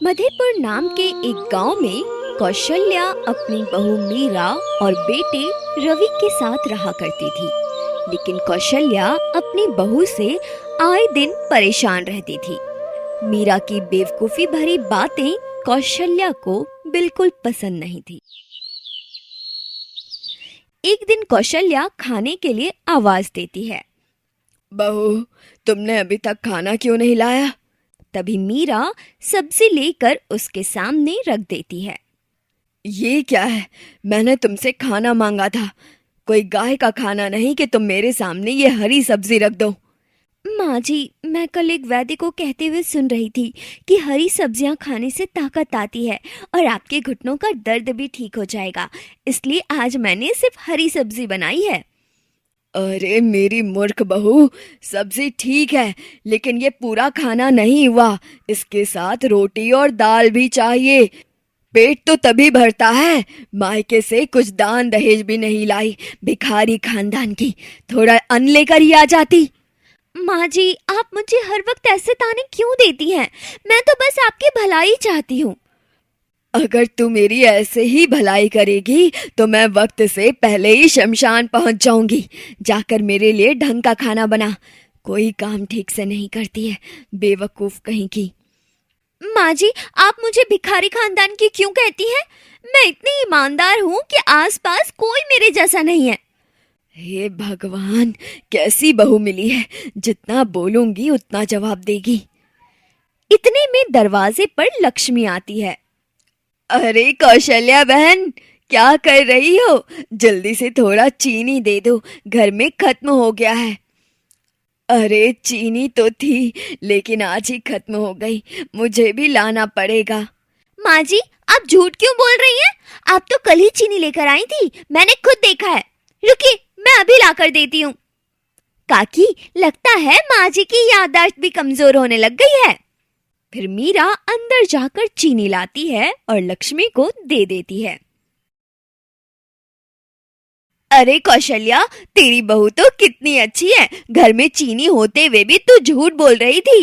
मधेपुर नाम के एक गांव में कौशल्या अपनी बहू मीरा और बेटे रवि के साथ रहा करती थी। लेकिन कौशल्या अपनी बहू से आए दिन परेशान रहती थी। मीरा की बेवकूफी भरी बातें कौशल्या को बिल्कुल पसंद नहीं थी। एक दिन कौशल्या खाने के लिए आवाज देती है, बहू, तुमने अभी तक खाना क्यों नहीं लाया? तभी मीरा सब्जी लेकर उसके सामने रख देती है। ये क्या है? मैंने तुमसे खाना मांगा था, कोई गाय का खाना नहीं कि तुम मेरे सामने ये हरी सब्जी रख दो। माँ जी, मैं कल एक वैद्य को कहते हुए सुन रही थी कि हरी सब्जियां खाने से ताकत आती है और आपके घुटनों का दर्द भी ठीक हो जाएगा, इसलिए आज मैंने सिर्फ हरी सब्जी बनाई है। अरे मेरी मूर्ख बहू, सब्जी ठीक है लेकिन ये पूरा खाना नहीं हुआ, इसके साथ रोटी और दाल भी चाहिए। पेट तो तभी भरता है। मायके से कुछ दान दहेज भी नहीं लाई, भिखारी खानदान की, थोड़ा अन्न लेकर ही आ जाती। माँ जी, आप मुझे हर वक्त ऐसे ताने क्यों देती हैं? मैं तो बस आपकी भलाई चाहती हूँ। अगर तू मेरी ऐसे ही भलाई करेगी तो मैं वक्त से पहले ही शमशान पहुंच जाऊंगी। जाकर मेरे लिए ढंग का खाना बना। कोई काम ठीक से नहीं करती है, बेवकूफ कहीं की। माँ जी, आप मुझे भिखारी खानदान की क्यों कहती हैं? मैं इतनी ईमानदार हूँ कि आसपास कोई मेरे जैसा नहीं है। हे भगवान, कैसी बहू मिली है, जितना बोलूंगी उतना जवाब देगी। इतने में दरवाजे पर लक्ष्मी आती है। अरे कौशल्या बहन, क्या कर रही हो? जल्दी से थोड़ा चीनी दे दो, घर में खत्म हो गया है। अरे चीनी तो थी लेकिन आज ही खत्म हो गई, मुझे भी लाना पड़ेगा। माँ जी, आप झूठ क्यों बोल रही हैं? आप तो कल ही चीनी लेकर आई थी, मैंने खुद देखा है। रुकिए, मैं अभी लाकर देती हूँ। काकी, लगता है माँ जी की याददाश्त भी कमजोर होने लग गई है। फिर मीरा अंदर जाकर चीनी लाती है और लक्ष्मी को दे देती है। अरे कौशल्या, तेरी बहू तो कितनी अच्छी है, घर में चीनी होते हुए भी तू झूठ बोल रही थी।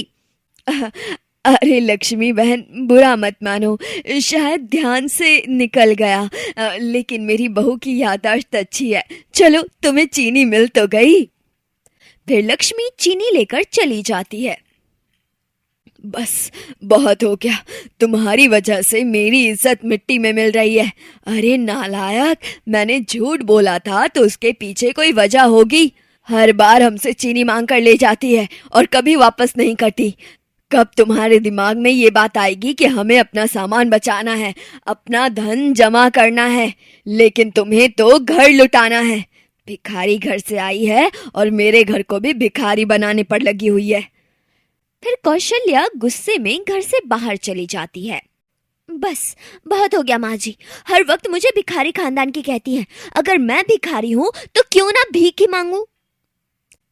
अरे लक्ष्मी बहन, बुरा मत मानो, शायद ध्यान से निकल गया, लेकिन मेरी बहू की याददाश्त अच्छी है। चलो, तुम्हें चीनी मिल तो गई। फिर लक्ष्मी चीनी लेकर चली जाती है। बस बहुत हो गया, तुम्हारी वजह से मेरी इज्जत मिट्टी में मिल रही है। अरे नालायक, मैंने झूठ बोला था तो उसके पीछे कोई वजह होगी। हर बार हमसे चीनी मांग कर ले जाती है और कभी वापस नहीं करती। कब तुम्हारे दिमाग में ये बात आएगी कि हमें अपना सामान बचाना है, अपना धन जमा करना है, लेकिन तुम्हें तो घर लुटाना है। भिखारी घर से आई है और मेरे घर को भी भिखारी बनाने पर लगी हुई है। फिर कौशल्या गुस्से में घर से बाहर चली जाती है। बस बहुत हो गया माँ जी, हर वक्त मुझे भिखारी खानदान की कहती हैं। अगर मैं भिखारी हूँ तो क्यों ना भीख ही मांगू।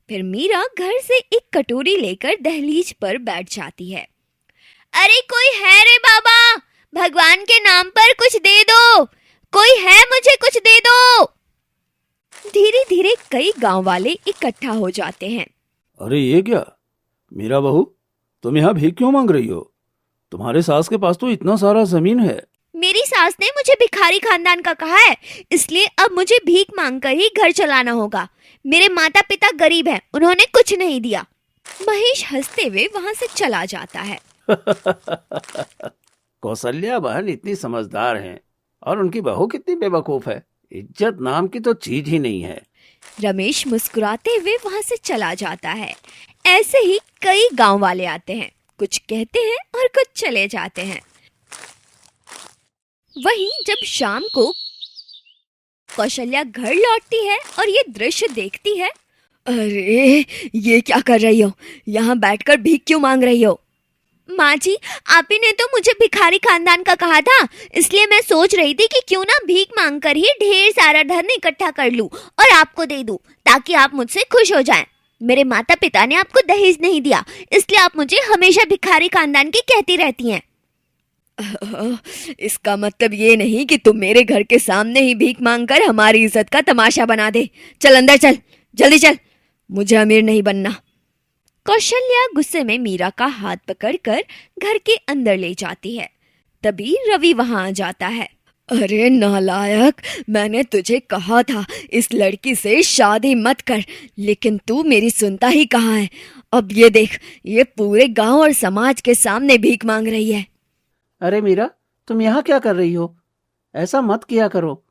फिर मीरा घर से एक कटोरी लेकर दहलीज पर बैठ जाती है। अरे कोई है रे बाबा, भगवान के नाम पर कुछ दे दो, कोई है, मुझे कुछ दे दो। धीरे धीरे कई गांव वाले इकट्ठा हो जाते हैं। अरे ये क्या मीरा बहू, तुम यहाँ भीख क्यों मांग रही हो? तुम्हारे सास के पास तो इतना सारा जमीन है। मेरी सास ने मुझे भिखारी खानदान का कहा है, इसलिए अब मुझे भीख मांगकर ही घर चलाना होगा। मेरे माता पिता गरीब हैं, उन्होंने कुछ नहीं दिया। महेश हंसते हुए वहां से चला जाता है। कौशल्या बहन इतनी समझदार हैं और उनकी बहू कितनी बेवकूफ है। इज्जत नाम की तो चीज ही नहीं है। रमेश मुस्कुराते हुए वहां से चला जाता है। ऐसे ही कई गांव वाले आते हैं, कुछ कहते हैं और कुछ चले जाते हैं। वहीं जब शाम को कौशल्या घर लौटती है और ये दृश्य देखती है। अरे ये क्या कर रही हो? यहाँ बैठकर भीख क्यों मांग रही हो? माँ जी, आप ही ने तो मुझे भिखारी खानदान का कहा था, इसलिए मैं सोच रही थी कि क्यों ना भीख मांगकर ही ढेर सारा धन इकट्ठा कर लूं और आपको दे दूं, ताकि आप मुझसे खुश हो जाएं। मेरे माता पिता ने आपको दहेज नहीं दिया, इसलिए आप मुझे हमेशा भिखारी खानदान की कहती रहती हैं। इसका मतलब ये नहीं कि तुम मेरे घर के सामने ही भीख मांगकर हमारी इज्जत का तमाशा बना दे। चल अंदर चल, जल्दी चल, मुझे अमीर नहीं बनना। कौशल्या गुस्से में मीरा का हाथ पकड़कर घर के अंदर ले जाती है। तभी रवि वहां आ जाता है। अरे नालायक, मैंने तुझे कहा था इस लड़की से शादी मत कर, लेकिन तू मेरी सुनता ही कहाँ है। अब ये देख, ये पूरे गांव और समाज के सामने भीख मांग रही है। अरे मीरा, तुम यहाँ क्या कर रही हो? ऐसा मत किया करो,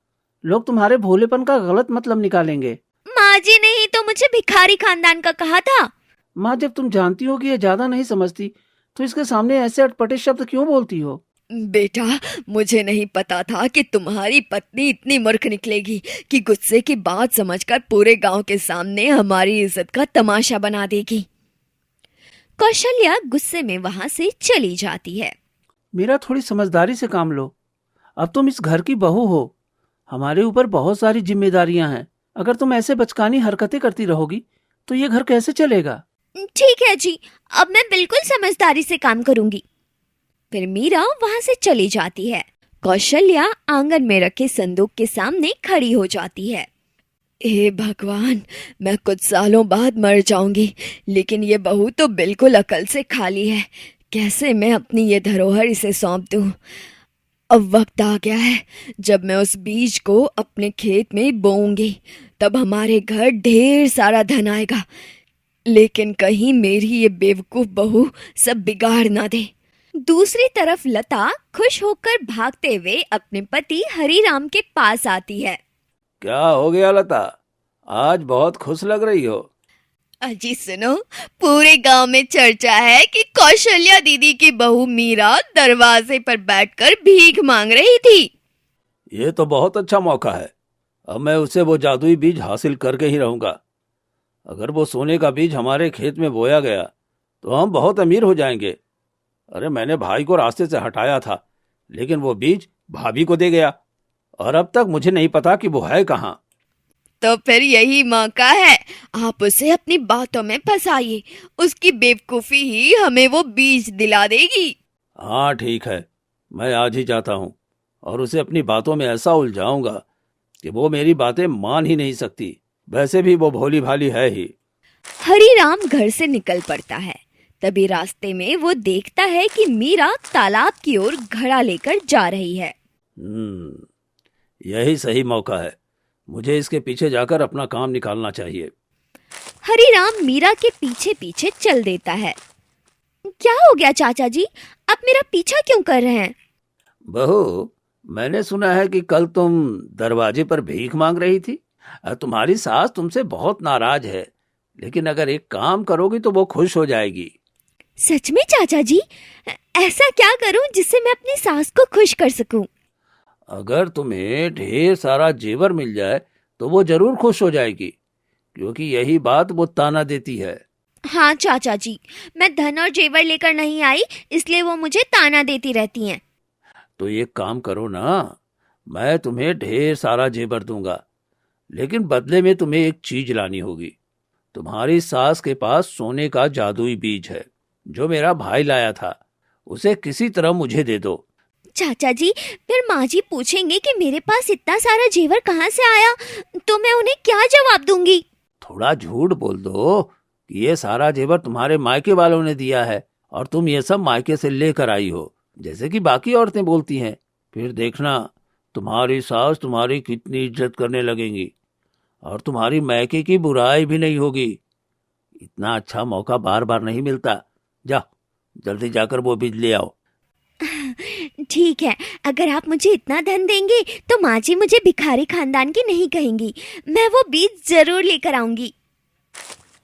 लोग तुम्हारे भोलेपन का गलत मतलब निकालेंगे। माँ जी ने ही तो मुझे भिखारी खानदान का कहा था। माँ, जब तुम जानती हो कि ये ज्यादा नहीं समझती तो इसके सामने ऐसे अटपटे शब्द क्यों बोलती हो? बेटा, मुझे नहीं पता था कि तुम्हारी पत्नी इतनी मूर्ख निकलेगी कि गुस्से की बात समझकर पूरे गांव के सामने हमारी इज्जत का तमाशा बना देगी। कौशल्या गुस्से में वहां से चली जाती है। मीरा, थोड़ी समझदारी से काम लो। अब तुम इस घर की बहू हो, हमारे ऊपर बहुत सारी जिम्मेदारियां हैं। अगर तुम ऐसे बचकानी हरकतें करती रहोगी तो ये घर कैसे चलेगा? ठीक है जी, अब मैं बिल्कुल समझदारी से काम करूंगी। फिर मीरा वहां से चली जाती है। कौशल्या आंगन में रखे संदूक के सामने खड़ी हो जाती है। हे भगवान, मैं कुछ सालों बाद मर जाऊंगी, लेकिन ये बहू तो बिल्कुल अकल से खाली है। कैसे मैं अपनी ये धरोहर इसे सौंप दूं? अब वक्त आ गया है जब मैं उस बीज को अपने खेत में बोऊंगी, तब हमारे घर ढेर सारा धन आएगा। लेकिन कहीं मेरी ये बेवकूफ बहू सब बिगाड़ ना दे। दूसरी तरफ लता खुश होकर भागते हुए अपने पति हरिराम के पास आती है। क्या हो गया लता, आज बहुत खुश लग रही हो? अजी सुनो, पूरे गांव में चर्चा है कि कौशल्या दीदी की बहू मीरा दरवाजे पर बैठकर भीख मांग रही थी। ये तो बहुत अच्छा मौका है। अब मैं उसे वो जादुई बीज हासिल करके ही रहूंगा। अगर वो सोने का बीज हमारे खेत में बोया गया तो हम बहुत अमीर हो जाएंगे। अरे, मैंने भाई को रास्ते से हटाया था, लेकिन वो बीज भाभी को दे गया और अब तक मुझे नहीं पता कि वो है कहाँ। तो फिर यही मौका है, आप उसे अपनी बातों में फंसाइए। उसकी बेवकूफी ही हमें वो बीज दिला देगी। हाँ ठीक है, मैं आज ही जाता हूँ और उसे अपनी बातों में ऐसा उलझाऊंगा कि वो मेरी बातें मान ही नहीं सकती। वैसे भी वो भोली भाली है ही। हरिराम घर से निकल पड़ता है। तभी रास्ते में वो देखता है कि मीरा तालाब की ओर घड़ा लेकर जा रही है। यही सही मौका है। मुझे इसके पीछे जाकर अपना काम निकालना चाहिए। हरिराम मीरा के पीछे पीछे चल देता है। क्या हो गया चाचा जी, आप मेरा पीछा क्यों कर रहे हैं? बहू, मैंने सुना है कि कल तुम दरवाजे पर भीख मांग रही थी। तुम्हारी सास तुमसे बहुत नाराज है, लेकिन अगर एक काम करोगी तो वो खुश हो जाएगी। सच में चाचा जी? ऐसा क्या करूं जिससे मैं अपनी सास को खुश कर सकूं? अगर तुम्हें ढेर सारा जेवर मिल जाए तो वो जरूर खुश हो जाएगी, क्योंकि यही बात वो ताना देती है। हाँ चाचा जी, मैं धन और जेवर लेकर नहीं आई, इसलिए वो मुझे ताना देती रहती हैं। तो ये काम करो ना, मैं तुम्हें ढेर सारा जेवर दूंगा, लेकिन बदले में तुम्हें एक चीज लानी होगी। तुम्हारी सास के पास सोने का जादुई बीज है जो मेरा भाई लाया था। उसे किसी तरह मुझे दे दो। चाचा जी, फिर माँ जी पूछेंगे कि मेरे पास इतना सारा जेवर कहाँ से आया, तो मैं उन्हें क्या जवाब दूंगी? थोड़ा झूठ बोल दो कि ये सारा जेवर तुम्हारे मायके वालों ने दिया है और तुम ये सब मायके से लेकर आई हो, जैसे कि बाकी औरतें बोलती हैं। फिर देखना, तुम्हारी सास तुम्हारी कितनी इज्जत करने लगेंगी और तुम्हारी मायके की बुराई भी नहीं होगी। इतना अच्छा मौका बार बार नहीं मिलता। जा, जल्दी जाकर वो बीज ले आओ। ठीक है, अगर आप मुझे इतना धन देंगे तो माँ जी मुझे भिखारी खानदान की नहीं कहेंगी। मैं वो बीज जरूर लेकर आऊंगी।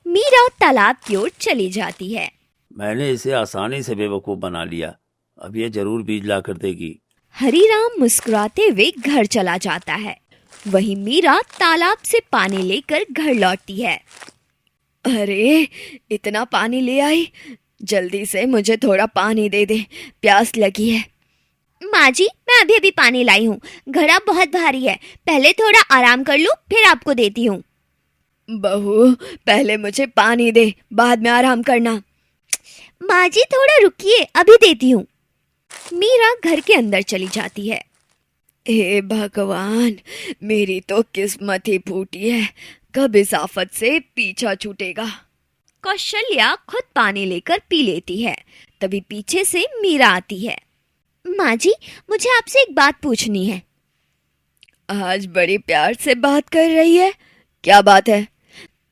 मीरा तालाब की ओर चली जाती है। मैंने इसे आसानी से बेवकूफ बना लिया, अब ये जरूर बीज ला कर देगी। हरिराम मुस्कुराते हुए घर चला जाता है। वहीं मीरा तालाब से पानी लेकर घर लौटती है। अरे, इतना पानी ले आई, जल्दी से मुझे थोड़ा पानी दे दे, प्यास लगी है। माँ जी, मैं अभी अभी पानी लाई हूँ, घड़ा बहुत भारी है, पहले थोड़ा आराम कर लूँ फिर आपको देती हूँ। बहू, पहले मुझे पानी दे, बाद में आराम करना। माँ जी थोड़ा रुकिए, अभी देती हूँ। मीरा घर के अंदर चली जाती है। हे भगवान, मेरी तो किस्मत ही फूटी है, कब इस आफत से पीछा छूटेगा। कौशल्या खुद पानी लेकर पी लेती है। तभी पीछे से मीरा आती है। माँ जी, मुझे आपसे एक बात पूछनी है। आज बड़ी प्यार से बात कर रही है, क्या बात है?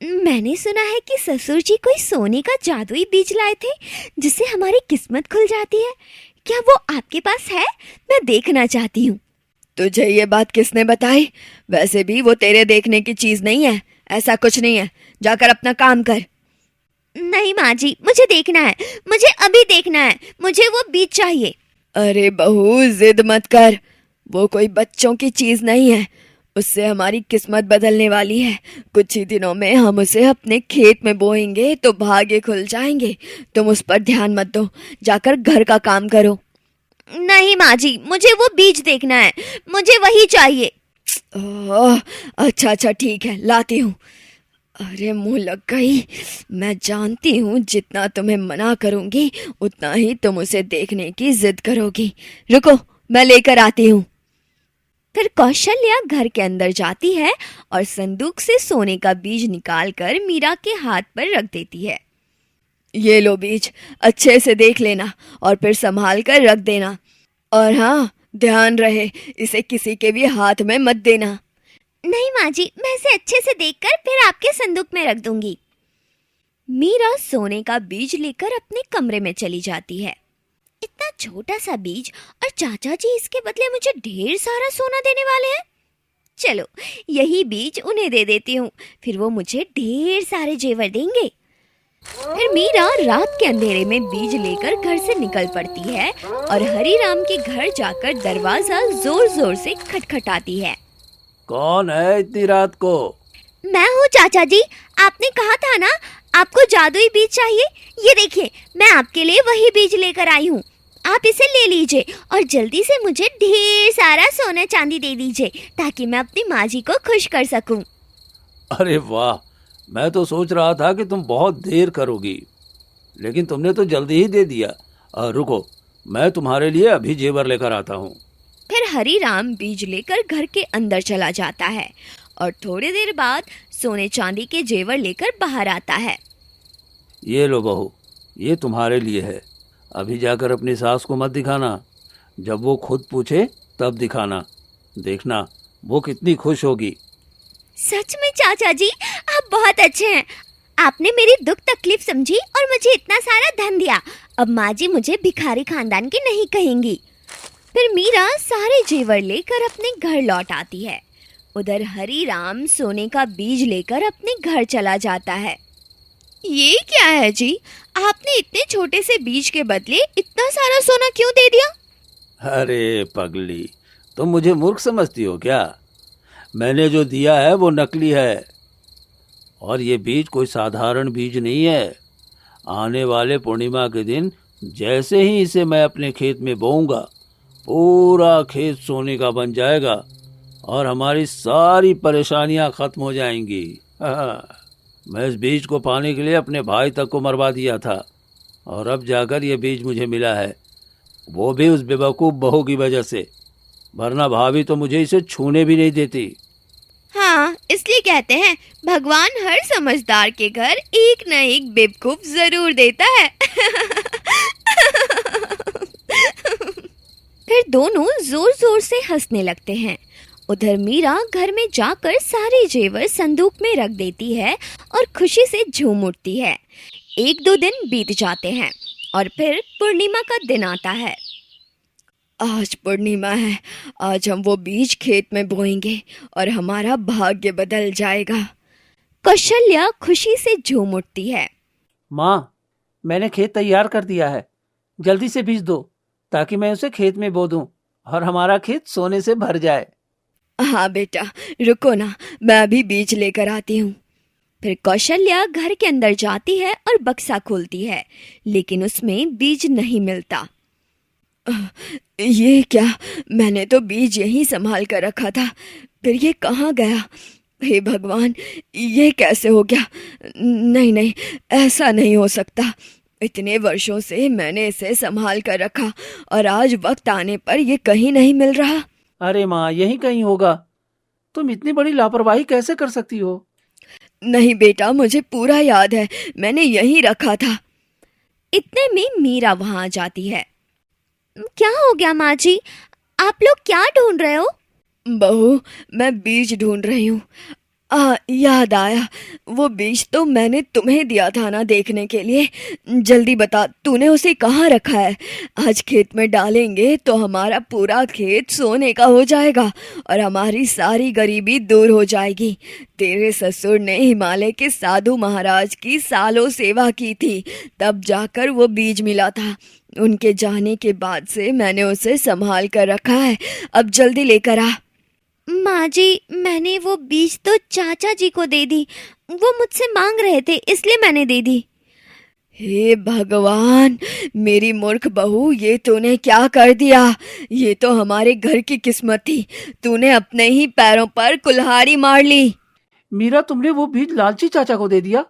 मैंने सुना है कि ससुर जी कोई सोने का जादुई बीज लाए थे जिससे हमारी किस्मत खुल जाती है। क्या वो आपके पास है? मैं देखना चाहती हूँ। तुझे ये बात किसने बताई? वैसे भी वो तेरे देखने की चीज नहीं है, ऐसा कुछ नहीं है। जाकर अपना काम कर। नहीं माँ जी, मुझे देखना है, मुझे अभी देखना है, मुझे वो बीज चाहिए। अरे बहू, जिद मत कर, वो कोई बच्चों की चीज नहीं है। उससे हमारी किस्मत बदलने वाली है। कुछ ही दिनों में हम उसे अपने खेत में बोएंगे तो भाग्य खुल जाएंगे। तुम उस पर ध्यान मत दो, जाकर घर का काम करो। नहीं माँ जी, मुझे वो बीज देखना है, मुझे वही चाहिए। ओह, अच्छा अच्छा ठीक है, लाती हूँ। अरे मुंह लग गई। मैं जानती हूँ जितना तुम्हें मना करूंगी उतना ही तुम उसे देखने की जिद करोगी। रुको, मैं लेकर आती हूँ। फिर कौशल्या घर के अंदर जाती है और संदूक से सोने का बीज निकालकर मीरा के हाथ पर रख देती है। ये लो बीज, अच्छे से देख लेना और फिर संभाल कर रख देना। और हाँ, ध्यान रहे, इसे किसी के भी हाथ में मत देना। नहीं माँ जी, मैं इसे अच्छे से देखकर फिर आपके संदूक में रख दूंगी। मीरा सोने का बीज लेकर अपने कमरे में चली जाती है। इतना छोटा सा बीज और चाचा जी इसके बदले मुझे ढेर सारा सोना देने वाले हैं। चलो, यही बीज उन्हें दे देती हूँ, फिर वो मुझे ढेर सारे जेवर देंगे। फिर मीरा रात के अंधेरे में बीज लेकर घर से निकल पड़ती है और हरीराम के घर जाकर दरवाजा जोर जोर से खटखटाती है। कौन है इतनी रात को? मैं हूँ चाचा जी, आपने कहा था ना आपको जादुई बीज चाहिए। ये देखिए, मैं आपके लिए वही बीज लेकर आई हूँ। आप इसे ले लीजिए और जल्दी से मुझे ढेर सारा सोना चांदी दे दीजिए ताकि मैं अपनी माँ जी को खुश कर सकूं। अरे वाह, मैं तो सोच रहा था कि तुम बहुत देर करोगी, लेकिन तुमने तो जल्दी ही दे दिया। रुको, मैं तुम्हारे लिए अभी जेवर लेकर आता हूँ। फिर हरीराम बीज लेकर घर के अंदर चला जाता है और थोड़ी देर बाद सोने चांदी के जेवर लेकर बाहर आता है। ये लो बहू, ये तुम्हारे लिए है। अभी जाकर अपनी सास को मत दिखाना, जब वो खुद पूछे तब दिखाना। देखना वो कितनी खुश होगी। सच में चाचा जी, आप बहुत अच्छे हैं। आपने मेरी दुख तकलीफ समझी और मुझे इतना सारा धन दिया। अब माँ जी मुझे भिखारी खानदान की नहीं कहेंगी। फिर मीरा सारे जेवर लेकर अपने घर लौट आती है। उधर हरीराम सोने का बीज लेकर अपने घर चला जाता है। ये क्या है जी, आपने इतने छोटे से बीज के बदले इतना सारा सोना क्यों दे दिया? अरे पगली, तुम मुझे मूर्ख समझती हो क्या? मैंने जो दिया है वो नकली है, और ये बीज कोई साधारण बीज नहीं है। आने वाले पूर्णिमा के दिन जैसे ही इसे मैं अपने खेत में बोऊंगा, पूरा खेत सोने का बन जाएगा और हमारी सारी परेशानियां खत्म हो जाएंगी। मैं इस बीज को पाने के लिए अपने भाई तक को मरवा दिया था, और अब जाकर ये बीज मुझे मिला है, वो भी उस बेवकूफ़ बहू की वजह से। वरना भाभी तो मुझे इसे छूने भी नहीं देती। हाँ, इसलिए कहते हैं भगवान हर समझदार के घर एक न एक बेवकूफ जरूर देता है। फिर दोनों जोर जोर से हंसने लगते हैं। उधर मीरा घर में जाकर सारे जेवर संदूक में रख देती है और खुशी से झूम उठती है। 1-2 दिन बीत जाते हैं और फिर पूर्णिमा का दिन आता है। आज पूर्णिमा है, आज हम वो बीज खेत में बोएंगे और हमारा भाग्य बदल जाएगा। कौशल्या खुशी से झूम उठती है। माँ, मैंने खेत तैयार कर दिया है, जल्दी से बीज दो ताकि मैं उसे खेत में बो दूं और हमारा खेत सोने से भर जाए। हाँ बेटा, रुको ना, मैं अभी बीज लेकर आती हूँ। फिर कौशल्या घर के अंदर जाती है और बक्सा खोलती है, लेकिन उसमें बीज नहीं मिलता। ये क्या, मैंने तो बीज यहीं संभाल कर रखा था, फिर ये कहाँ गया? हे भगवान, ये कैसे हो गया? नहीं नहीं, ऐसा नहीं हो सकता। इतने वर्षों से मैंने इसे संभाल कर रखा और आज वक्त आने पर ये कहीं नहीं मिल रहा। अरे माँ, यहीं कहीं होगा। तुम इतनी बड़ी लापरवाही कैसे कर सकती हो? नहीं बेटा, मुझे पूरा याद है, मैंने यहीं रखा था। इतने में मीरा वहां आ जाती है। क्या हो गया माँ जी? आप लोग क्या ढूंढ रहे हो? बहू, मैं बीज ढूंढ रही हूँ। याद आया, वो बीज तो मैंने तुम्हें दिया था ना देखने के लिए। जल्दी बता, तूने उसे कहाँ रखा है? आज खेत में डालेंगे तो हमारा पूरा खेत सोने का हो जाएगा और हमारी सारी गरीबी दूर हो जाएगी। तेरे ससुर ने हिमालय के साधु महाराज की सालों सेवा की थी, तब जाकर वो बीज मिला था। उनके जाने के बाद से मैंने उसे संभाल कर रखा है। अब जल्दी लेकर आ। माँ जी, मैंने वो बीज तो चाचा जी को दे दी। वो मुझसे मांग रहे थे, इसलिए मैंने दे दी। हे भगवान, मेरी मूर्ख बहू, ये तूने क्या कर दिया? ये तो हमारे घर की किस्मत थी। तूने अपने ही पैरों पर कुल्हाड़ी मार ली। मीरा, तुमने वो बीज लालची चाचा को दे दिया?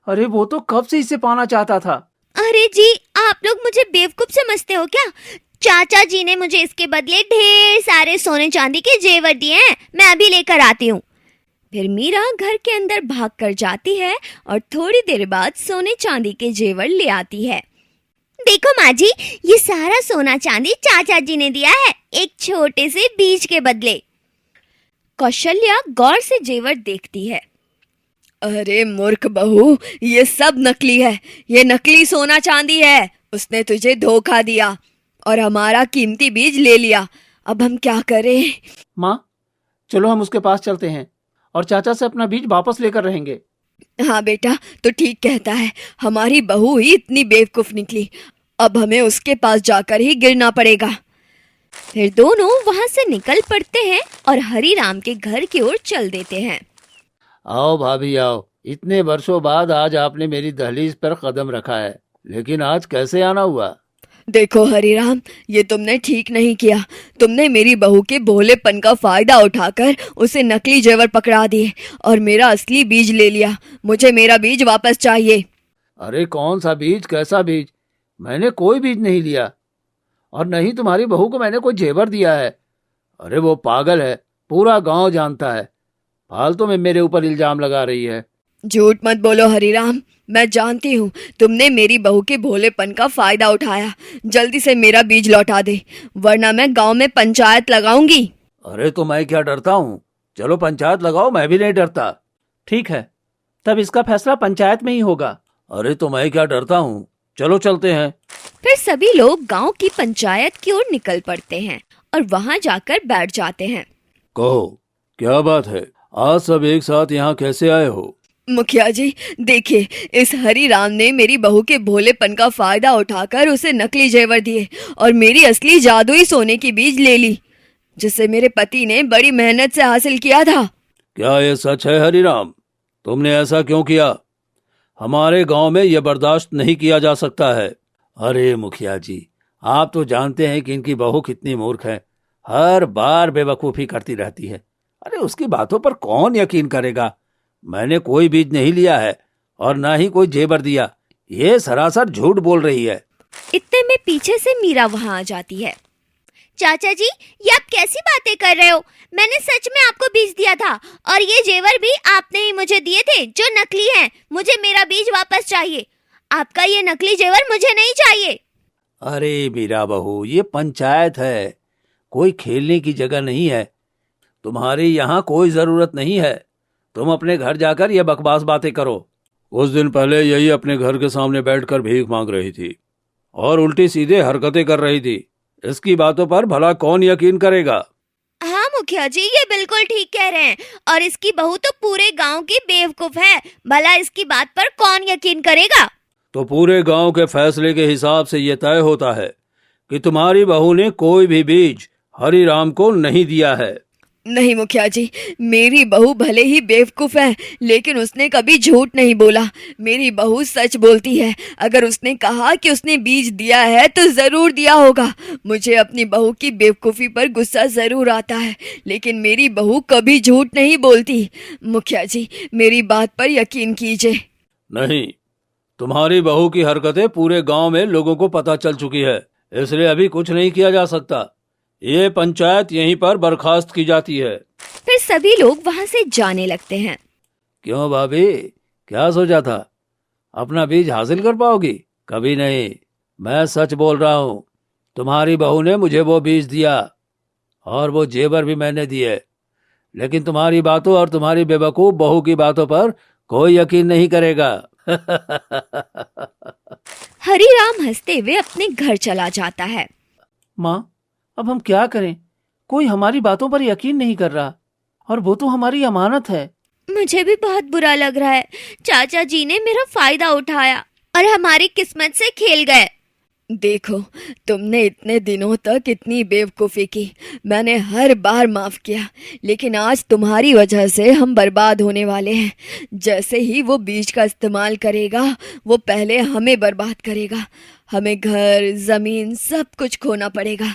अरे वो तो कब से इसे पाना चाहता था। अरे जी, आप लोग मुझे बेवकूफ समझते हो क्या? चाचा जी ने मुझे इसके बदले ढेर सारे सोने चांदी के जेवर दिए हैं। मैं अभी लेकर आती हूँ। फिर मीरा घर के अंदर भाग कर जाती है और थोड़ी देर बाद सोने चांदी के जेवर ले आती है। देखो माँ जी, ये सारा सोना चांदी चाचा जी ने दिया है, एक छोटे से बीज के बदले। कौशल्या गौर से जेवर देखती है। अरे मूर्ख बहू, ये सब नकली है। ये नकली सोना चांदी है। उसने तुझे धोखा दिया और हमारा कीमती बीज ले लिया। अब हम क्या करें? माँ, चलो हम उसके पास चलते हैं और चाचा से अपना बीज वापस लेकर रहेंगे। हाँ बेटा, तो ठीक कहता है। हमारी बहू ही इतनी बेवकूफ निकली। अब हमें उसके पास जाकर ही गिरना पड़ेगा। फिर दोनों वहां से निकल पड़ते हैं और हरीराम के घर की ओर चल देते हैं। आओ भाभी आओ, इतने वर्षों बाद आज आपने मेरी दहलीज पर कदम रखा है, लेकिन आज कैसे आना हुआ? देखो हरीराम, ये तुमने ठीक नहीं किया। तुमने मेरी बहू के भोलेपन का फायदा उठाकर उसे नकली जेवर पकड़ा दिए और मेरा असली बीज ले लिया। मुझे मेरा बीज वापस चाहिए। अरे कौन सा बीज, कैसा बीज? मैंने कोई बीज नहीं लिया और नहीं तुम्हारी बहू को मैंने कोई जेवर दिया है। अरे वो पागल है, पूरा गांव जानता है। फालतू में मेरे ऊपर इल्जाम लगा रही है। झूठ मत बोलो हरीराम, मैं जानती हूँ तुमने मेरी बहू के भोलेपन का फायदा उठाया। जल्दी से मेरा बीज लौटा दे, वरना मैं गांव में पंचायत लगाऊंगी। अरे तो मैं क्या डरता हूँ? चलो पंचायत लगाओ, मैं भी नहीं डरता। ठीक है, तब इसका फैसला पंचायत में ही होगा। अरे तो मैं क्या डरता हूँ, चलो चलते हैं। फिर सभी लोग गांव की पंचायत की ओर निकल पड़ते हैं और वहां जाकर बैठ जाते हैं। कहो, क्या बात है? आज सब एक साथ यहाँ कैसे आए हो? मुखिया जी, देखिए, इस हरीराम ने मेरी बहू के भोलेपन का फायदा उठाकर उसे नकली जेवर दिए और मेरी असली जादुई सोने की बीज ले ली, जिसे मेरे पति ने बड़ी मेहनत से हासिल किया था। क्या ये सच है हरीराम? तुमने ऐसा क्यों किया? हमारे गांव में यह बर्दाश्त नहीं किया जा सकता है। अरे मुखिया जी, आप तो जानते हैं कि इनकी बहू कितनी मूर्ख है, हर बार बेवकूफ़ी करती रहती है। अरे उसकी बातों पर कौन यकीन करेगा? मैंने कोई बीज नहीं लिया है और ना ही कोई जेवर दिया। ये सरासर झूठ बोल रही है। इतने में पीछे से मीरा वहां आ जाती है। चाचा जी, ये आप कैसी बातें कर रहे हो? मैंने सच में आपको बीज दिया था और ये जेवर भी आपने ही मुझे दिए थे जो नकली हैं। मुझे मेरा बीज वापस चाहिए। आपका ये नकली जेवर मुझे नहीं चाहिए। अरे मीरा बहू, ये पंचायत है, कोई खेलने की जगह नहीं है। तुम्हारी यहाँ कोई जरूरत नहीं है। तुम अपने घर जाकर ये बकवास बातें करो। कुछ दिन पहले यही अपने घर के सामने बैठकर भीख मांग रही थी और उल्टी सीधे हरकतें कर रही थी। इसकी बातों पर भला कौन यकीन करेगा? हाँ मुखिया जी, ये बिल्कुल ठीक कह रहे हैं। और इसकी बहू तो पूरे गांव की बेवकूफ है। भला इसकी बात पर कौन यकीन करेगा? तो पूरे गांव के फैसले के हिसाब से ये तय होता है कि तुम्हारी बहू ने कोई भी बीज हरीराम को नहीं दिया है। नहीं मुखिया जी, मेरी बहू भले ही बेवकूफ है, लेकिन उसने कभी झूठ नहीं बोला। मेरी बहू सच बोलती है। अगर उसने कहा कि उसने बीज दिया है तो जरूर दिया होगा। मुझे अपनी बहू की बेवकूफ़ी पर गुस्सा जरूर आता है, लेकिन मेरी बहू कभी झूठ नहीं बोलती। मुखिया जी, मेरी बात पर यकीन कीजिए। नहीं, तुम्हारी बहू की हरकतें पूरे गांव में लोगों को पता चल चुकी है, इसलिए अभी कुछ नहीं किया जा सकता। ये पंचायत यहीं पर बर्खास्त की जाती है। फिर सभी लोग वहां से जाने लगते हैं। क्यों भाभी, क्या सोचा था? अपना बीज हासिल कर पाओगी? कभी नहीं। मैं सच बोल रहा हूँ, तुम्हारी बहू ने मुझे वो बीज दिया और वो जेवर भी मैंने दिए, लेकिन तुम्हारी बातों और तुम्हारी बेवकूफ बहू की बातों पर कोई यकीन नहीं करेगा। हरीराम हंसते हुए अपने घर चला जाता है। माँ, अब हम क्या करें? कोई हमारी बातों पर यकीन नहीं कर रहा, और वो तो हमारी अमानत है। मुझे भी बहुत बुरा लग रहा है। चाचा जी ने मेरा फायदा उठाया और हमारी किस्मत से खेल गए। देखो, तुमने इतने दिनों तक इतनी बेवकूफ़ी की, मैंने हर बार माफ़ किया, लेकिन आज तुम्हारी वजह से हम बर्बाद होने वाले हैं। जैसे ही वो बीज का इस्तेमाल करेगा, वो पहले हमें बर्बाद करेगा। हमें घर, ज़मीन, सब कुछ खोना पड़ेगा।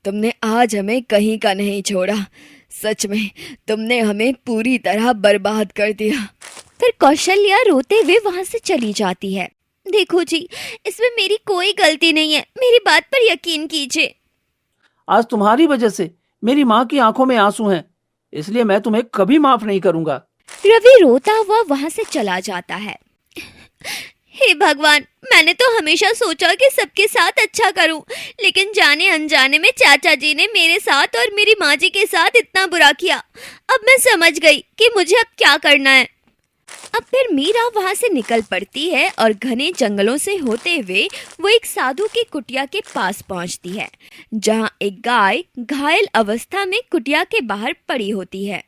तुमने आज हमें कहीं का नहीं छोड़ा। सच में तुमने हमें पूरी तरह बर्बाद कर दिया। फिर कौशल्या रोते हुए वहां से चली जाती है। देखो जी, इसमें मेरी कोई गलती नहीं है, मेरी बात पर यकीन कीजिए। आज तुम्हारी वजह से मेरी माँ की आंखों में आंसू हैं, इसलिए मैं तुम्हें कभी माफ नहीं करूंगा। रवि रोता हुआ वहां से चला जाता है। हे भगवान, मैंने तो हमेशा सोचा कि सबके साथ अच्छा करूं, लेकिन जाने अनजाने में चाचा जी ने मेरे साथ और मेरी माँ जी के साथ इतना बुरा किया। अब मैं समझ गई कि मुझे अब क्या करना है। अब फिर मीरा वहां से निकल पड़ती है और घने जंगलों से होते हुए वो एक साधु की कुटिया के पास पहुंचती है, जहां एक गाय घायल अवस्था में कुटिया के बाहर पड़ी होती है।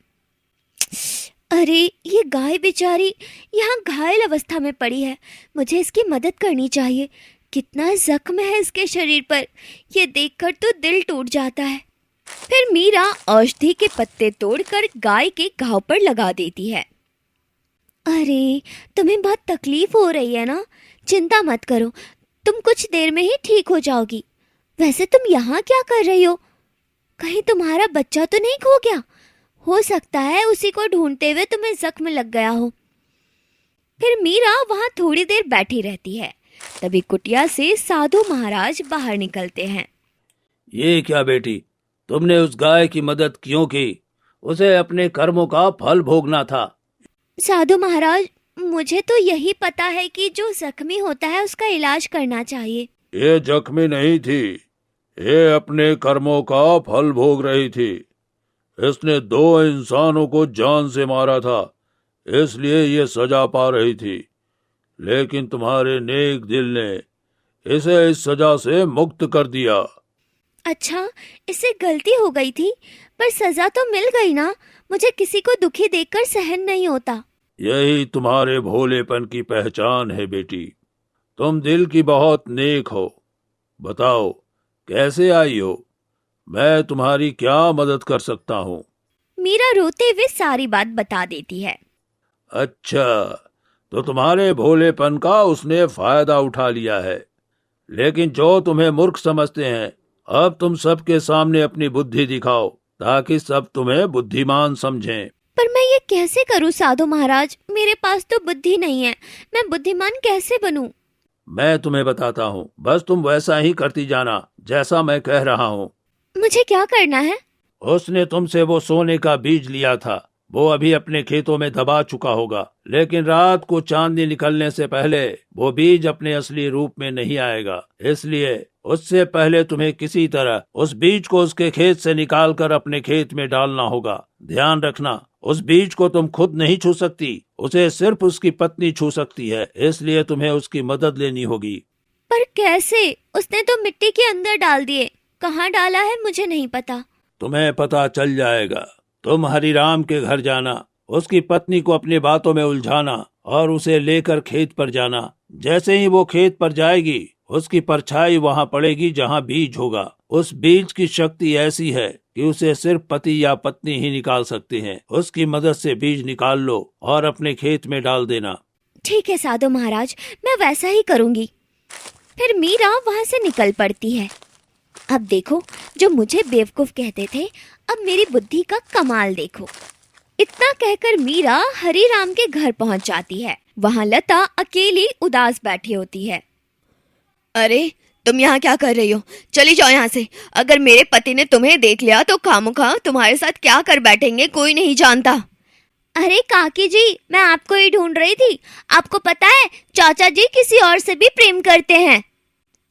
अरे, ये गाय बेचारी यहाँ घायल अवस्था में पड़ी है, मुझे इसकी मदद करनी चाहिए। कितना जख्म है इसके शरीर पर, ये देखकर तो दिल टूट जाता है। फिर मीरा औषधि के पत्ते तोड़कर गाय के घाव पर लगा देती है। अरे, तुम्हें बहुत तकलीफ हो रही है ना? चिंता मत करो, तुम कुछ देर में ही ठीक हो जाओगी। वैसे तुम यहाँ क्या कर रही हो? कहीं तुम्हारा बच्चा तो नहीं खो गया? हो सकता है उसी को ढूंढते हुए तुम्हें जख्म लग गया हो। फिर मीरा वहाँ थोड़ी देर बैठी रहती है। तभी कुटिया से साधु महाराज बाहर निकलते हैं। ये क्या बेटी, तुमने उस गाय की मदद क्यों की? उसे अपने कर्मों का फल भोगना था। साधु महाराज, मुझे तो यही पता है कि जो जख्मी होता है उसका इलाज करना चाहिए। ये जख्मी नहीं थी, ये अपने कर्मों का फल भोग रही थी। इसने 2 इंसानों को जान से मारा था, इसलिए ये सजा पा रही थी। लेकिन तुम्हारे नेक दिल ने इसे इस सजा से मुक्त कर दिया। अच्छा, इससे गलती हो गई थी, पर सजा तो मिल गई ना। मुझे किसी को दुखी देखकर सहन नहीं होता। यही तुम्हारे भोलेपन की पहचान है बेटी। तुम दिल की बहुत नेक हो। बताओ, कैसे आई हो? मैं तुम्हारी क्या मदद कर सकता हूँ? मीरा रोते हुए सारी बात बता देती है। अच्छा, तो तुम्हारे भोलेपन का उसने फायदा उठा लिया है। लेकिन जो तुम्हें मूर्ख समझते हैं, अब तुम सबके सामने अपनी बुद्धि दिखाओ, ताकि सब तुम्हें बुद्धिमान समझें। पर मैं ये कैसे करूं साधु महाराज? मेरे पास तो बुद्धि नहीं है, मैं बुद्धिमान कैसे बनूं? मैं तुम्हें बताता हूँ, बस तुम वैसा ही करती जाना जैसा मैं कह रहा हूँ। मुझे क्या करना है? उसने तुमसे वो सोने का बीज लिया था, वो अभी अपने खेतों में दबा चुका होगा। लेकिन रात को चांदनी निकलने से पहले वो बीज अपने असली रूप में नहीं आएगा। इसलिए उससे पहले तुम्हें किसी तरह उस बीज को उसके खेत से निकालकर अपने खेत में डालना होगा। ध्यान रखना, उस बीज को तुम खुद नहीं छू सकती, उसे सिर्फ उसकी पत्नी छू सकती है। इसलिए तुम्हें उसकी मदद लेनी होगी। पर कैसे? उसने तो मिट्टी के अंदर डाल दिए। कहाँ डाला है मुझे नहीं पता। तुम्हें पता चल जाएगा। तुम हरिराम के घर जाना, उसकी पत्नी को अपनी बातों में उलझाना और उसे लेकर खेत पर जाना। जैसे ही वो खेत पर जाएगी, उसकी परछाई वहां पड़ेगी जहां बीज होगा। उस बीज की शक्ति ऐसी है कि उसे सिर्फ पति या पत्नी ही निकाल सकते हैं। उसकी मदद से बीज निकाल लो और अपने खेत में डाल देना। ठीक है साधु महाराज, मैं वैसा ही करूंगी। फिर मीरा वहां से निकल पड़ती है। अब देखो, जो मुझे बेवकूफ कहते थे, अब मेरी बुद्धि का कमाल देखो। इतना कहकर मीरा हरिराम के घर पहुंच जाती है। वहां लता अकेली उदास बैठी होती है। अरे, तुम यहाँ क्या कर रही हो? चली जाओ यहाँ से। अगर मेरे पति ने तुम्हें देख लिया तो खामोखा तुम्हारे साथ क्या कर बैठेंगे, कोई नहीं जानता। अरे काकी जी, मैं आपको ही ढूंढ रही थी। आपको पता है, चाचा जी किसी और से भी प्रेम करते हैं।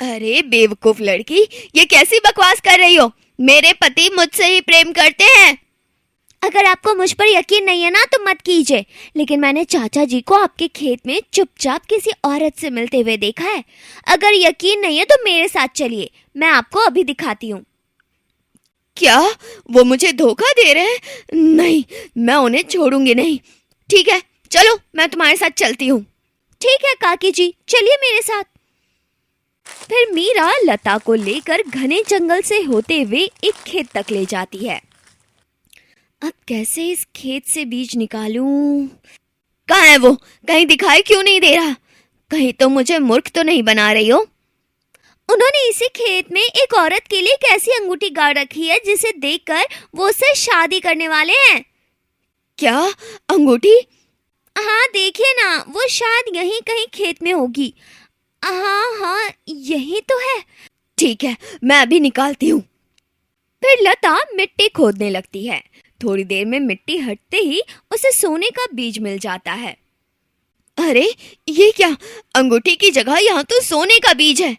अरे बेवकूफ लड़की, ये कैसी बकवास कर रही हो? मेरे पति मुझसे ही प्रेम करते हैं। अगर आपको मुझ पर यकीन नहीं है ना तो मत कीजिए, लेकिन मैंने चाचा जी को आपके खेत में चुपचाप किसी औरत से मिलते हुए देखा है। अगर यकीन नहीं है तो मेरे साथ चलिए, मैं आपको अभी दिखाती हूँ। क्या वो मुझे धोखा दे रहे हैं? नहीं, मैं उन्हें छोड़ूंगी नहीं। ठीक है, चलो मैं तुम्हारे साथ चलती हूँ। ठीक है काकी जी, चलिए मेरे साथ। फिर मीरा लता को लेकर घने जंगल से होते हुए एक खेत तक ले जाती है। अब कैसे इस खेत से बीज निकालूं? कहाँ है वो? कहीं दिखाई क्यों नहीं दे रहा? कहीं तो मुझे मूर्ख तो नहीं बना रही हो? उन्होंने इसी खेत में एक औरत के लिए एक ऐसी अंगूठी गाड़ रखी है जिसे देखकर वो उससे शादी करने वाले हैं। क्या अंगूठी? हाँ देखिए ना, वो शायद यहीं कहीं खेत में होगी। हाँ हाँ, यही तो है। ठीक है, मैं अभी निकालती हूँ। फिर लता मिट्टी खोदने लगती है। थोड़ी देर में मिट्टी हटते ही उसे सोने का बीज मिल जाता है। अरे ये क्या? अंगूठी की जगह यहाँ तो सोने का बीज है।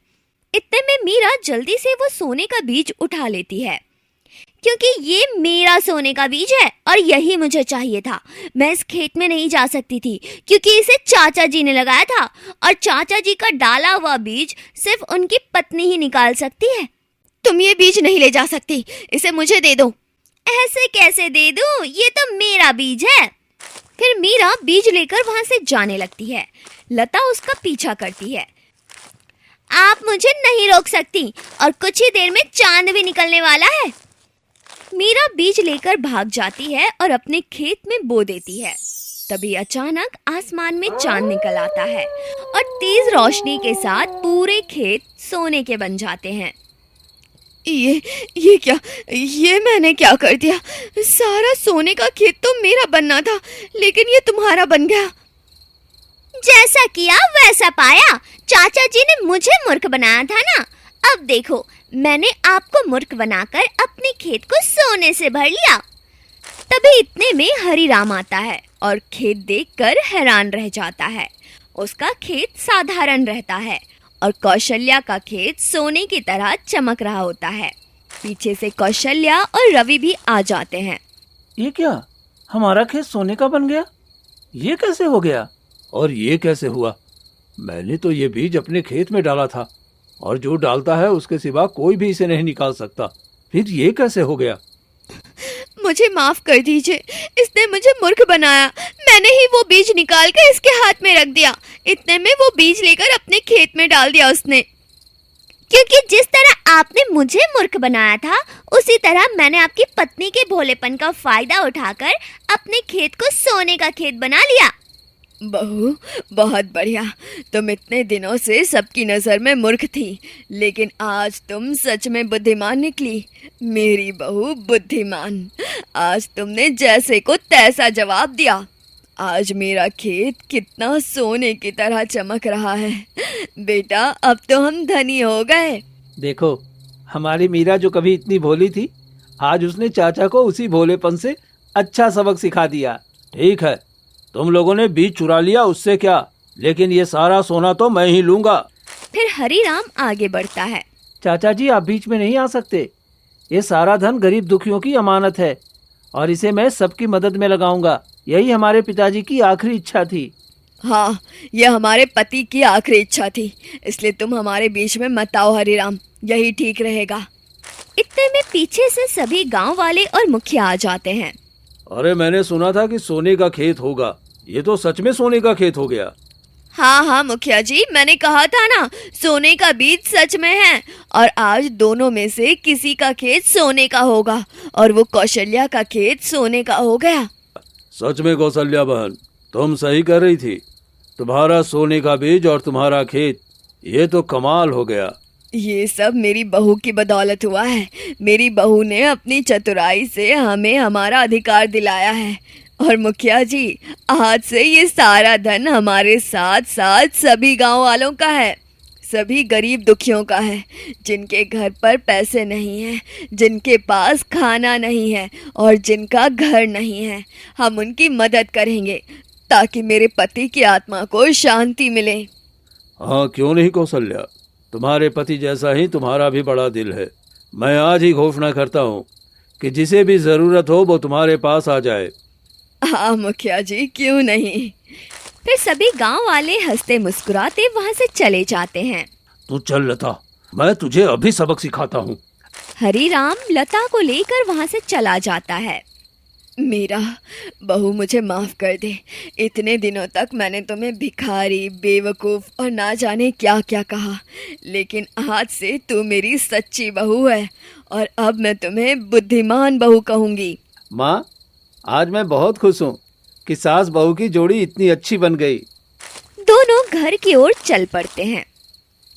इतने में मीरा जल्दी से वो सोने का बीज उठा लेती है, क्योंकि ये मेरा सोने का बीज है और यही मुझे चाहिए था। मैं इस खेत में नहीं जा सकती थी क्योंकि इसे चाचा जी ने लगाया था और चाचा जी का डाला हुआ बीज सिर्फ उनकी पत्नी ही निकाल सकती है। तुम ये बीज नहीं ले जा सकती, इसे मुझे दे दो। ऐसे कैसे दे दूं? ये तो मेरा बीज है। फिर मीरा बीज लेकर वहां से जाने लगती है। लता उसका पीछा करती है। आप मुझे नहीं रोक सकती और कुछ ही देर में चांद भी निकलने वाला है। मीरा बीज लेकर भाग जाती है और अपने खेत में बो देती है। तभी अचानक आसमान में चांद निकल आता है और तेज रोशनी के साथ पूरे खेत सोने के बन जाते हैं। ये क्या? ये मैंने क्या कर दिया? सारा सोने का खेत तो मेरा बनना था, लेकिन ये तुम्हारा बन गया। जैसा किया वैसा पाया। चाचा जी ने मुझे मूर्ख बनाया था ना। अब देखो, मैंने आपको मूर्ख बनाकर अपने खेत को सोने से भर लिया। तभी इतने में हरिराम आता है और खेत देखकर हैरान रह जाता है। उसका खेत साधारण रहता है और कौशल्या का खेत सोने की तरह चमक रहा होता है। पीछे से कौशल्या और रवि भी आ जाते हैं। ये क्या? हमारा खेत सोने का बन गया? ये कैसे हो गया? और ये कैसे हुआ? मैंने तो ये बीज अपने खेत में डाला था और जो डालता है उसके सिवा कोई भी इसे नहीं निकाल सकता। फिर ये कैसे हो गया? मुझे माफ कर दीजिए, इसने मुझे मूर्ख बनाया। मैंने ही वो बीज निकाल कर इसके हाथ में रख दिया। इतने में वो बीज लेकर अपने खेत में डाल दिया उसने। क्योंकि जिस तरह आपने मुझे मूर्ख बनाया था, उसी तरह मैंने आपकी पत्नी के भोलेपन का फायदा उठाकर अपने खेत को सोने का खेत बना लिया। बहू, बहुत बढ़िया। तुम इतने दिनों से सबकी नज़र में मूर्ख थी, लेकिन आज तुम सच में बुद्धिमान निकली। मेरी बहू बुद्धिमान। आज तुमने जैसे को तैसा जवाब दिया। आज मेरा खेत कितना सोने की तरह चमक रहा है। बेटा, अब तो हम धनी हो गए। देखो, हमारी मीरा जो कभी इतनी भोली थी, आज उसने चाचा को उसी भोलेपन से अच्छा सबक सिखा दिया। ठीक है, तुम लोगों ने बीज चुरा लिया, उससे क्या, लेकिन ये सारा सोना तो मैं ही लूंगा। फिर हरिराम आगे बढ़ता है। चाचा जी, आप बीच में नहीं आ सकते। ये सारा धन गरीब दुखियों की अमानत है और इसे मैं सबकी मदद में लगाऊंगा। यही हमारे पिताजी की आखिरी इच्छा थी। हाँ, ये हमारे पति की आखिरी इच्छा थी, इसलिए तुम हमारे बीच में मत आओ हरिराम, यही ठीक रहेगा। इतने में पीछे से सभी गांव वाले और मुखिया आ जाते हैं। अरे, मैंने सुना था कि सोने का खेत होगा। ये तो सच में सोने का खेत हो गया। हाँ हाँ मुखिया जी, मैंने कहा था ना, सोने का बीज सच में है और आज दोनों में से किसी का खेत सोने का होगा और वो कौशल्या का खेत सोने का हो गया। सच में कौशल्या बहन, तुम सही कर रही थी। तुम्हारा सोने का बीज और तुम्हारा खेत, ये तो कमाल हो गया। ये सब मेरी बहू की बदौलत हुआ है। मेरी बहू ने अपनी चतुराई से हमें हमारा अधिकार दिलाया है। और मुखिया जी, आज से ये सारा धन हमारे साथ साथ सभी गांव वालों का है, सभी गरीब दुखियों का है, जिनके घर पर पैसे नहीं हैं, जिनके पास खाना नहीं है और जिनका घर नहीं है। हम उनकी मदद करेंगे ताकि मेरे पति की आत्मा को शांति मिले। हाँ, क्यों नहीं कौशल्या, तुम्हारे पति जैसा ही तुम्हारा भी बड़ा दिल है। मैं आज ही घोषणा करता हूँ कि जिसे भी जरूरत हो वो तुम्हारे पास आ जाए। हाँ मुखिया जी, क्यों नहीं। फिर सभी गांव वाले हंसते मुस्कुराते वहां से चले जाते हैं। तू चल लता, मैं तुझे अभी सबक सिखाता हूँ। हरीराम लता को लेकर वहां से चला जाता है। मीरा, बहू मुझे माफ कर दे। इतने दिनों तक मैंने तुम्हें भिखारी, बेवकूफ और ना जाने क्या क्या कहा, लेकिन आज से तू मेरी सच्ची बहू है और अब मैं तुम्हें बुद्धिमान बहू कहूंगी। माँ, आज मैं बहुत खुश हूँ कि सास बहू की जोड़ी इतनी अच्छी बन गई। दोनों घर की ओर चल पड़ते हैं।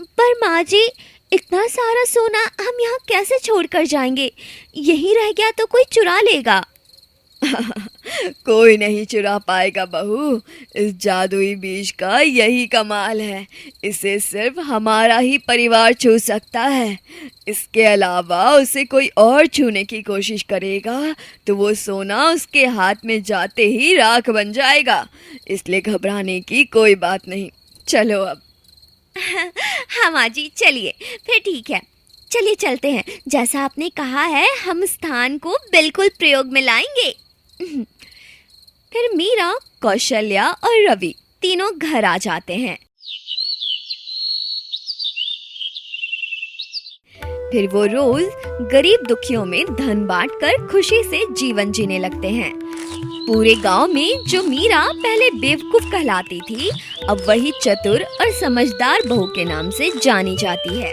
पर माँ जी, इतना सारा सोना हम यहाँ कैसे छोड़कर जाएंगे? यहीं रह गया तो कोई चुरा लेगा। कोई नहीं चुरा पाएगा बहू। इस जादुई बीज का यही कमाल है, इसे सिर्फ हमारा ही परिवार छू सकता है। इसके अलावा उसे कोई और छूने की कोशिश करेगा तो वो सोना उसके हाथ में जाते ही राख बन जाएगा। इसलिए घबराने की कोई बात नहीं। चलो अब। हाँ माँ जी, चलिए फिर ठीक है। चलिए चलते हैं। जैसा आपने कहा है हम स्थान को बिल्कुल प्रयोग में लाएंगे। फिर मीरा, कौशल्या और रवि तीनों घर आ जाते हैं। फिर वो रोज गरीब दुखियों में धन बांटकर खुशी से जीवन जीने लगते हैं। पूरे गांव में जो मीरा पहले बेवकूफ कहलाती थी, अब वही चतुर और समझदार बहू के नाम से जानी जाती है।